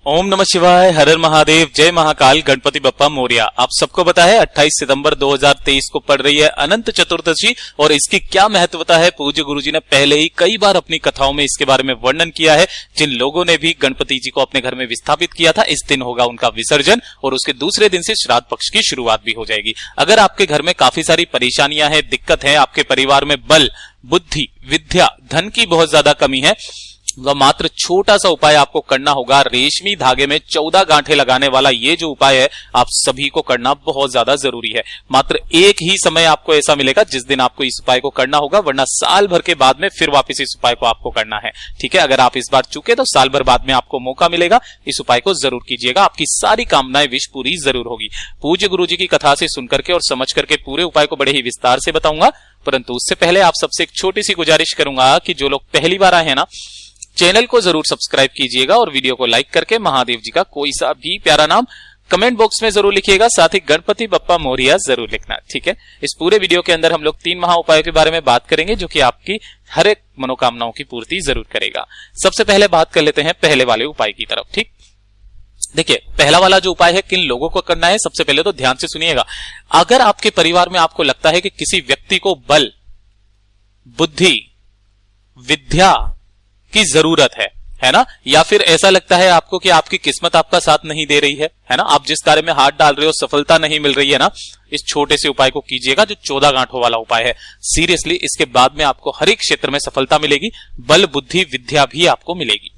ओम नमः शिवाय, हर हर महादेव, जय महाकाल, गणपति बप्पा मोरिया। आप सबको पता है 28 सितंबर 2023 को पड़ रही है अनंत चतुर्दशी और इसकी क्या महत्वता है। पूज्य गुरुजी ने पहले ही कई बार अपनी कथाओं में इसके बारे में वर्णन किया है। जिन लोगों ने भी गणपति जी को अपने घर में विस्थापित किया था, इस दिन होगा उनका विसर्जन और उसके दूसरे दिन से श्राद्ध पक्ष की शुरुआत भी हो जाएगी। अगर आपके घर में काफी सारी परेशानियां हैं, दिक्कत है, आपके परिवार में बल, बुद्धि, विद्या, धन की बहुत ज्यादा कमी है, वह मात्र छोटा सा उपाय आपको करना होगा। रेशमी धागे में 14 गांठें लगाने वाला ये जो उपाय है, आप सभी को करना बहुत ज्यादा जरूरी है। मात्र एक ही समय आपको ऐसा मिलेगा जिस दिन आपको इस उपाय को करना होगा, वरना साल भर के बाद में फिर वापस इस उपाय को आपको करना है। ठीक है, अगर आप इस बार चूके तो साल भर बाद में आपको मौका मिलेगा। इस उपाय को जरूर कीजिएगा, आपकी सारी कामनाएं विश पूरी जरूर होगी। पूज्य गुरुजी की कथा से सुन करके और समझ करके पूरे उपाय को बड़े ही विस्तार से बताऊंगा, परंतु उससे पहले आप सबसे एक छोटी सी गुजारिश करूंगा कि जो लोग पहली बार आए हैं ना, चैनल को जरूर सब्सक्राइब कीजिएगा और वीडियो को लाइक करके महादेव जी का कोई सा भी प्यारा नाम कमेंट बॉक्स में जरूर लिखिएगा, साथ ही गणपति बप्पा मोरिया जरूर लिखना। ठीक है, इस पूरे वीडियो के अंदर हम लोग 3 महा उपायों के बारे में बात करेंगे जो कि आपकी हर एक मनोकामनाओं की पूर्ति जरूर करेगा। सबसे पहले बात कर लेते हैं पहले वाले उपाय की तरफ। ठीक, देखिए पहला वाला जो उपाय है किन लोगों को करना है, सबसे पहले तो ध्यान से सुनिएगा। अगर आपके परिवार में आपको लगता है कि किसी व्यक्ति को बल, बुद्धि, विद्या की जरूरत है ना, या फिर ऐसा लगता है आपको कि आपकी किस्मत आपका साथ नहीं दे रही है ना, आप जिस कार्य में हाथ डाल रहे हो सफलता नहीं मिल रही है ना, इस छोटे से उपाय को कीजिएगा जो 14 गांठों वाला उपाय है। सीरियसली इसके बाद में आपको हर एक क्षेत्र में सफलता मिलेगी, बल, बुद्धि, विद्या भी आपको मिलेगी।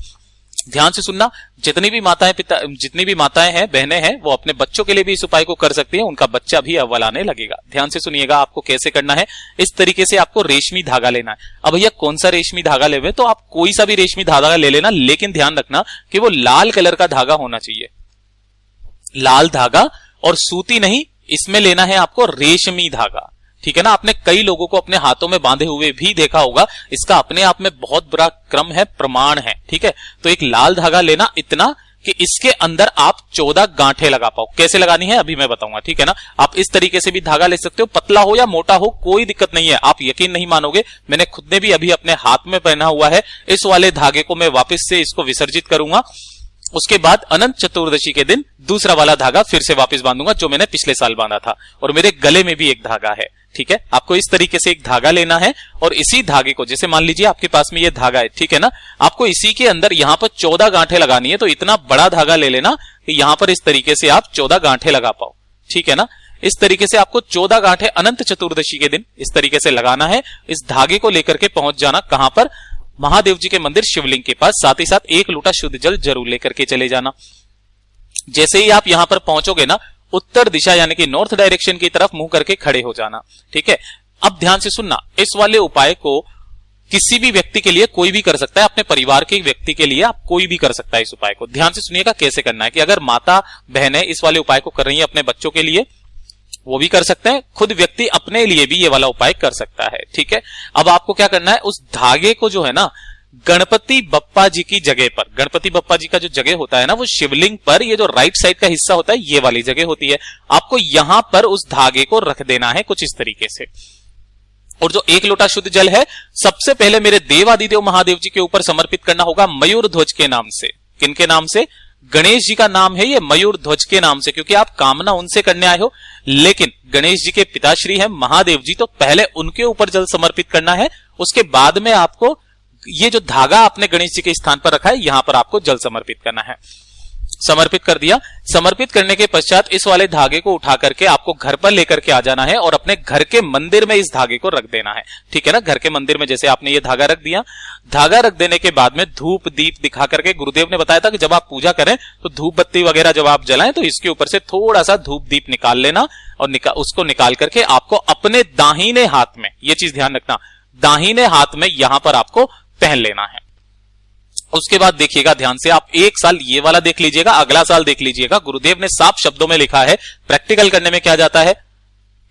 ध्यान से सुनना, जितनी भी माताएं हैं, बहनें हैं, वो अपने बच्चों के लिए भी इस उपाय को कर सकती हैं, उनका बच्चा भी अव्वल आने लगेगा। ध्यान से सुनिएगा आपको कैसे करना है। इस तरीके से आपको रेशमी धागा लेना है। अब भैया कौन सा रेशमी धागा लेवे, तो आप कोई सा भी रेशमी धागा ले लेना, लेकिन ध्यान रखना कि वो लाल कलर का धागा होना चाहिए। लाल धागा, और सूती नहीं, इसमें लेना है आपको रेशमी धागा। ठीक है ना, आपने कई लोगों को अपने हाथों में बांधे हुए भी देखा होगा, इसका अपने आप में बहुत बड़ा क्रम है, प्रमाण है। ठीक है, तो एक लाल धागा लेना, इतना कि इसके अंदर आप 14 गांठें लगा पाओ। कैसे लगानी है अभी मैं बताऊंगा। ठीक है ना, आप इस तरीके से भी धागा ले सकते हो, पतला हो या मोटा हो कोई दिक्कत नहीं है। आप यकीन नहीं मानोगे, मैंने खुद ने भी अभी अपने हाथ में पहना हुआ है। इस वाले धागे को मैं वापस से इसको विसर्जित करूंगा, उसके बाद अनंत चतुर्दशी के दिन दूसरा वाला धागा फिर से वापस बांधूंगा जो मैंने पिछले साल बांधा था, और मेरे गले में भी एक धागा है। ठीक है, आपको इस तरीके से एक धागा लेना है और इसी धागे को, जैसे मान लीजिए आपके पास में ये धागा है, ठीक है ना, आपको इसी के अंदर यहां पर 14 गांठें लगानी है। तो इतना बड़ा धागा ले लेना कि यहां पर इस तरीके से आप 14 गांठें लगा पाओ। ठीक है ना, इस तरीके से आपको 14 गांठें अनंत चतुर्दशी के दिन इस तरीके से लगाना है। इस धागे को लेकर के पहुंच जाना कहां पर, महादेव जी के मंदिर शिवलिंग के पास। साथ ही साथ 1 लोटा शुद्ध जल जरूर लेकर के चले जाना। जैसे ही आप यहां पर पहुंचोगे ना, उत्तर दिशा यानी कि नॉर्थ डायरेक्शन की तरफ मुंह करके खड़े हो जाना। ठीक है, अब ध्यान से सुनना, इस वाले उपाय को किसी भी व्यक्ति के लिए कोई भी कर सकता है, अपने परिवार के व्यक्ति के लिए आप कोई भी कर सकता है इस उपाय को। ध्यान से सुनिएगा कैसे करना है कि अगर माता बहनें इस वाले उपाय को कर रही है अपने बच्चों के लिए, वो भी कर सकते हैं, खुद व्यक्ति अपने लिए भी ये वाला उपाय कर सकता है। ठीक है, अब आपको क्या करना है, उस धागे को जो है ना, गणपति बप्पा जी की जगह पर, गणपति बप्पा जी का जो जगह होता है ना, वो शिवलिंग पर, ये जो राइट साइड का हिस्सा होता है ये वाली जगह होती है, आपको यहां पर उस धागे को रख देना है कुछ इस तरीके से। और जो 1 लोटा शुद्ध जल है, सबसे पहले मेरे देवादिदेव महादेव जी के ऊपर समर्पित करना होगा मयूर ध्वज के नाम से। किनके नाम से? गणेश जी का नाम है ये मयूर ध्वज के नाम से, क्योंकि आप कामना उनसे करने आए हो। लेकिन गणेश जी के पिताश्री हैं महादेव जी, तो पहले उनके ऊपर जल समर्पित करना है, उसके बाद में आपको ये जो धागा आपने गणेश जी के स्थान पर रखा है, यहां पर आपको जल समर्पित करना है। समर्पित कर दिया। समर्पित करने के पश्चात इस वाले धागे को उठा करके आपको घर पर लेकर के आ जाना है और अपने घर के मंदिर में इस धागे को रख देना है। ठीक है ना, घर के मंदिर में जैसे आपने ये धागा रख दिया, धागा रख देने के बाद में धूप दीप दिखा करके, गुरुदेव ने बताया था कि जब आप पूजा करें तो धूप बत्ती वगैरह जब आप जलाएं तो इसके ऊपर से थोड़ा सा धूप दीप निकाल लेना, और उसको निकाल करके आपको अपने दाहिने हाथ में, ये चीज ध्यान रखना, दाहिने हाथ में यहां पर आपको पहन लेना है। उसके बाद देखिएगा ध्यान से, आप 1 साल ये वाला देख लीजिएगा, अगला साल देख लीजिएगा। गुरुदेव ने साफ शब्दों में लिखा है, प्रैक्टिकल करने में क्या जाता है,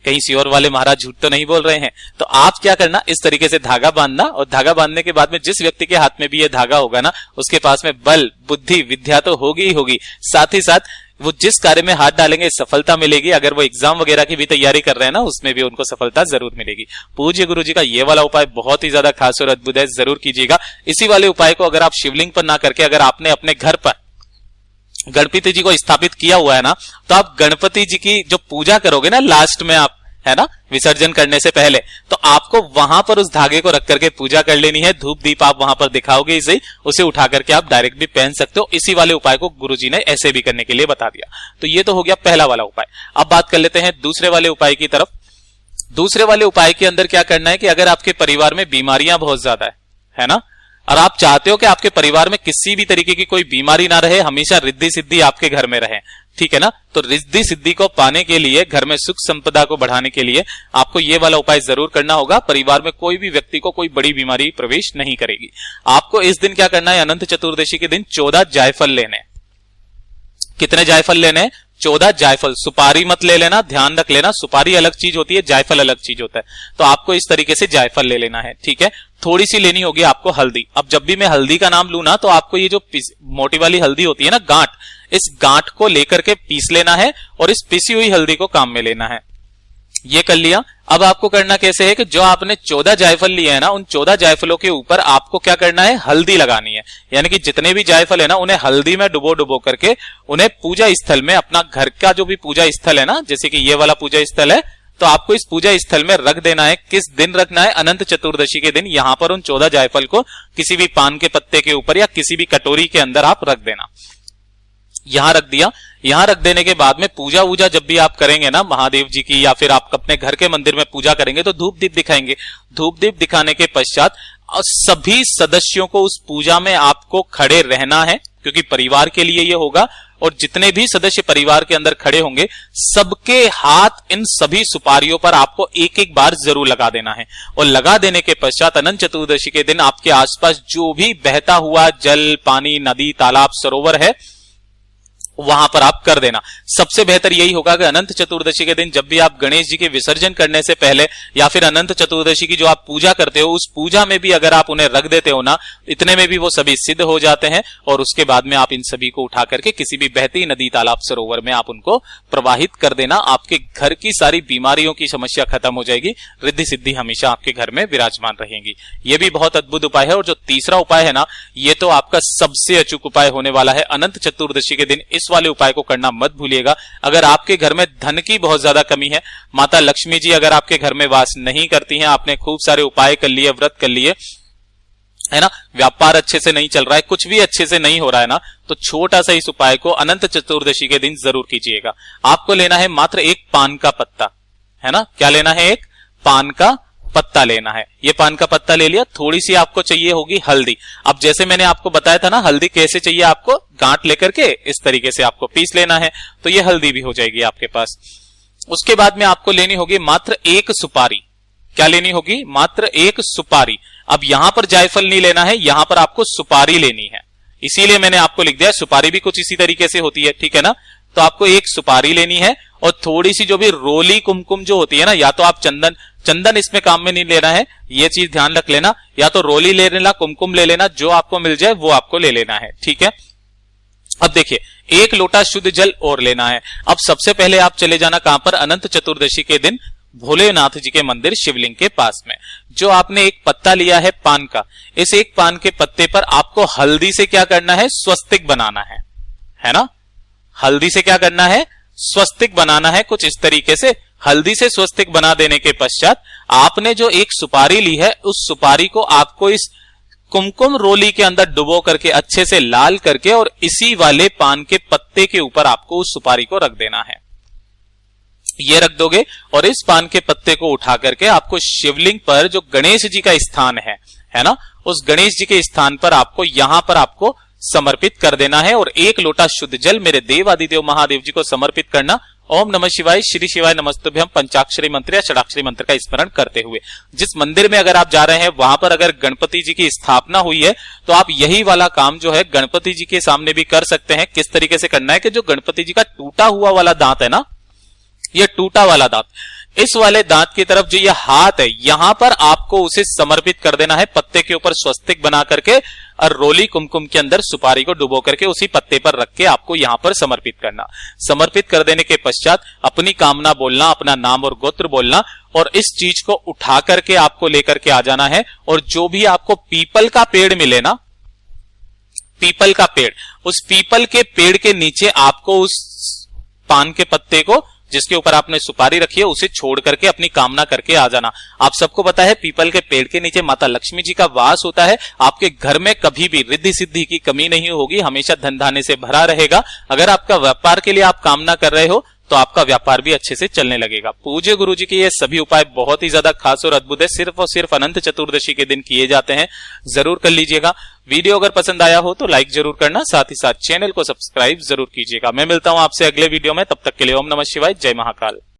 कहीं श्योर वाले महाराज झूठ तो नहीं बोल रहे हैं। तो आप क्या करना, इस तरीके से धागा बांधना, और धागा बांधने के बाद में जिस व्यक्ति के हाथ में भी ये धागा होगा ना, उसके पास में बल, बुद्धि, विद्या तो होगी ही होगी, साथ ही साथ वो जिस कार्य में हाथ डालेंगे सफलता मिलेगी। अगर वो एग्जाम वगैरह की भी तैयारी कर रहे हैं ना, उसमें भी उनको सफलता जरूर मिलेगी। पूज्य गुरु जी का ये वाला उपाय बहुत ही ज्यादा खास और अद्भुत है, जरूर कीजिएगा। इसी वाले उपाय को अगर आप शिवलिंग पर ना करके, अगर आपने अपने घर पर गणपति जी को स्थापित किया हुआ है ना, तो आप गणपति जी की जो पूजा करोगे ना लास्ट में आप, है ना, विसर्जन करने से पहले, तो आपको वहां पर उस धागे को रख करके पूजा कर लेनी है। धूप दीप आप वहां पर दिखाओगे, इसे उसे उठा करके आप डायरेक्ट भी पहन सकते हो। इसी वाले उपाय को गुरुजी ने ऐसे भी करने के लिए बता दिया। तो ये तो हो गया पहला वाला उपाय। अब बात कर लेते हैं दूसरे वाले उपाय की तरफ। दूसरे वाले उपाय के अंदर क्या करना है कि अगर आपके परिवार में बीमारियां बहुत ज्यादा है ना, और आप चाहते हो कि आपके परिवार में किसी भी तरीके की कोई बीमारी ना रहे, हमेशा रिद्धि सिद्धि आपके घर में रहे, ठीक है ना, तो रिद्धि सिद्धि को पाने के लिए, घर में सुख संपदा को बढ़ाने के लिए आपको ये वाला उपाय जरूर करना होगा। परिवार में कोई भी व्यक्ति को कोई बड़ी बीमारी प्रवेश नहीं करेगी। आपको इस दिन क्या करना है, अनंत चतुर्दशी के दिन 14 जायफल लेने। कितने जायफल लेने? 14 जायफल। सुपारी मत ले लेना, ध्यान रख लेना, सुपारी अलग चीज होती है, जायफल अलग चीज होता है। तो आपको इस तरीके से जायफल ले लेना है, ठीक है। थोड़ी सी लेनी होगी आपको हल्दी। अब जब भी मैं हल्दी का नाम लू ना, तो आपको ये जो मोटी वाली हल्दी होती है ना, गांठ, इस गांठ को लेकर के पीस लेना है और इस पिसी हुई हल्दी को काम में लेना है। ये कर लिया। अब आपको करना कैसे है कि जो आपने 14 जायफल लिए है ना, उन 14 जायफलों के ऊपर आपको क्या करना है, हल्दी लगानी है। यानी कि जितने भी जायफल है ना, उन्हें हल्दी में डुबो डुबो करके उन्हें पूजा स्थल में, अपना घर का जो भी पूजा स्थल है ना, जैसे कि ये वाला पूजा स्थल है, तो आपको इस पूजा स्थल में रख देना है। किस दिन रखना है? अनंत चतुर्दशी के दिन। यहां पर उन 14 जायफल को किसी भी पान के पत्ते के ऊपर या किसी भी कटोरी के अंदर आप रख देना। यहां रख दिया। यहां रख देने के बाद में पूजा वूजा जब भी आप करेंगे ना महादेव जी की, या फिर आप अपने घर के मंदिर में पूजा करेंगे, तो धूप दीप दिखाएंगे। धूप दीप दिखाने के पश्चात सभी सदस्यों को उस पूजा में आपको खड़े रहना है, क्योंकि परिवार के लिए ये होगा। और जितने भी सदस्य परिवार के अंदर खड़े होंगे, सबके हाथ इन सभी सुपारियों पर आपको एक एक बार जरूर लगा देना है। और लगा देने के पश्चात अनंत चतुर्दशी के दिन आपके आसपास जो भी बहता हुआ जल, पानी, नदी, तालाब, सरोवर है, वहां पर आप कर देना। सबसे बेहतर यही होगा कि अनंत चतुर्दशी के दिन जब भी आप गणेश जी के विसर्जन करने से पहले, या फिर अनंत चतुर्दशी की जो आप पूजा करते हो, उस पूजा में भी अगर आप उन्हें रख देते हो ना, इतने में भी वो सभी सिद्ध हो जाते हैं। और उसके बाद में आप इन सभी को उठा करके किसी भी बहती नदी, तालाब, सरोवर में आप उनको प्रवाहित कर देना। आपके घर की सारी बीमारियों की समस्या खत्म हो जाएगी। रिद्धि सिद्धि हमेशा आपके घर में विराजमान रहेंगी। ये भी बहुत अद्भुत उपाय है। और जो तीसरा उपाय है ना, ये तो आपका सबसे अचूक उपाय होने वाला है। अनंत चतुर्दशी के दिन इस वाले उपाय को करना मत भूलिएगा। अगर आपके घर में धन की बहुत ज्यादा कमी है, माता लक्ष्मी जी अगर आपके घर में वास नहीं करती हैं, आपने खूब सारे उपाय कर लिए, व्रत कर लिए, है ना, व्यापार अच्छे से नहीं चल रहा है, कुछ भी अच्छे से नहीं हो रहा है ना, तो छोटा सा इस उपाय को अनंत चतुर्दशी के दिन जरूर कीजिएगा। आपको लेना है मात्र एक पान का पत्ता, है ना। क्या लेना है? एक पान का पत्ता लेना है। ये पान का पत्ता ले लिया। थोड़ी सी आपको चाहिए होगी हल्दी। अब जैसे मैंने आपको बताया था ना, हल्दी कैसे चाहिए आपको, गांठ लेकर के इस तरीके से आपको पीस लेना है, तो ये हल्दी भी हो जाएगी आपके पास। उसके बाद में आपको लेनी होगी मात्र एक सुपारी। क्या लेनी होगी? मात्र एक सुपारी। अब यहां पर जायफल नहीं लेना है, यहां पर आपको सुपारी लेनी है। इसीलिए मैंने आपको लिख दिया, सुपारी भी कुछ इसी तरीके से होती है, ठीक है ना। तो आपको एक सुपारी लेनी है और थोड़ी सी जो भी रोली कुमकुम जो होती है ना, या तो आप चंदन इसमें काम में नहीं लेना है, ये चीज ध्यान रख लेना, या तो रोली ले लेना, कुमकुम ले लेना, जो आपको मिल जाए वो आपको ले लेना है, ठीक है। अब देखिए, एक लोटा शुद्ध जल और लेना है। अब सबसे पहले आप चले जाना कहां पर? अनंत चतुर्दशी के दिन भोलेनाथ जी के मंदिर शिवलिंग के पास में। जो आपने एक पत्ता लिया है पान का, इस एक पान के पत्ते पर आपको हल्दी से क्या करना है? स्वस्तिक बनाना है ना। हल्दी से क्या करना है? स्वस्तिक बनाना है। कुछ इस तरीके से हल्दी से स्वस्तिक बना देने के पश्चात आपने जो एक सुपारी ली है, उस सुपारी को आपको इस कुमकुम रोली के अंदर डुबो करके अच्छे से लाल करके, और इसी वाले पान के पत्ते के ऊपर आपको उस सुपारी को रख देना है। ये रख दोगे और इस पान के पत्ते को उठा करके आपको शिवलिंग पर जो गणेश जी का स्थान है ना, उस गणेश जी के स्थान पर आपको, यहां पर आपको समर्पित कर देना है। और एक लोटा शुद्ध जल मेरे देव आदिदेव महादेव जी को समर्पित करना। ओम नमः शिवाय, श्री शिवाय नमस्तुभ्यम पंचाक्षरी मंत्र या षडाक्षरी मंत्र का स्मरण करते हुए। जिस मंदिर में अगर आप जा रहे हैं, वहां पर अगर गणपति जी की स्थापना हुई है, तो आप यही वाला काम जो है गणपति जी के सामने भी कर सकते हैं। किस तरीके से करना है कि जो गणपति जी का टूटा हुआ वाला दांत है ना, ये टूटा वाला दांत, इस वाले दांत की तरफ जो ये हाथ है, यहां पर आपको उसे समर्पित कर देना है। पत्ते के ऊपर स्वस्तिक बना करके और रोली कुमकुम के अंदर सुपारी को डुबो करके उसी पत्ते पर रख के आपको यहां पर समर्पित करना। समर्पित कर देने के पश्चात अपनी कामना बोलना, अपना नाम और गोत्र बोलना, और इस चीज को उठा करके आपको लेकर के आ जाना है। और जो भी आपको पीपल का पेड़ मिले ना, पीपल का पेड़, उस पीपल के पेड़ के नीचे आपको उस पान के पत्ते को जिसके ऊपर आपने सुपारी रखी है उसे छोड़ करके अपनी कामना करके आ जाना। आप सबको पता है पीपल के पेड़ के नीचे माता लक्ष्मी जी का वास होता है। आपके घर में कभी भी रिद्धि सिद्धि की कमी नहीं होगी, हमेशा धन धान्य से भरा रहेगा। अगर आपका व्यापार के लिए आप कामना कर रहे हो तो आपका व्यापार भी अच्छे से चलने लगेगा। पूज्य गुरुजी के ये सभी उपाय बहुत ही ज्यादा खास और अद्भुत है, सिर्फ और सिर्फ अनंत चतुर्दशी के दिन किए जाते हैं। जरूर कर लीजिएगा। वीडियो अगर पसंद आया हो तो लाइक जरूर करना, साथ ही साथ चैनल को सब्सक्राइब जरूर कीजिएगा। मैं मिलता हूं आपसे अगले वीडियो में, तब तक के लिए ओम नमः शिवाय, जय महाकाल।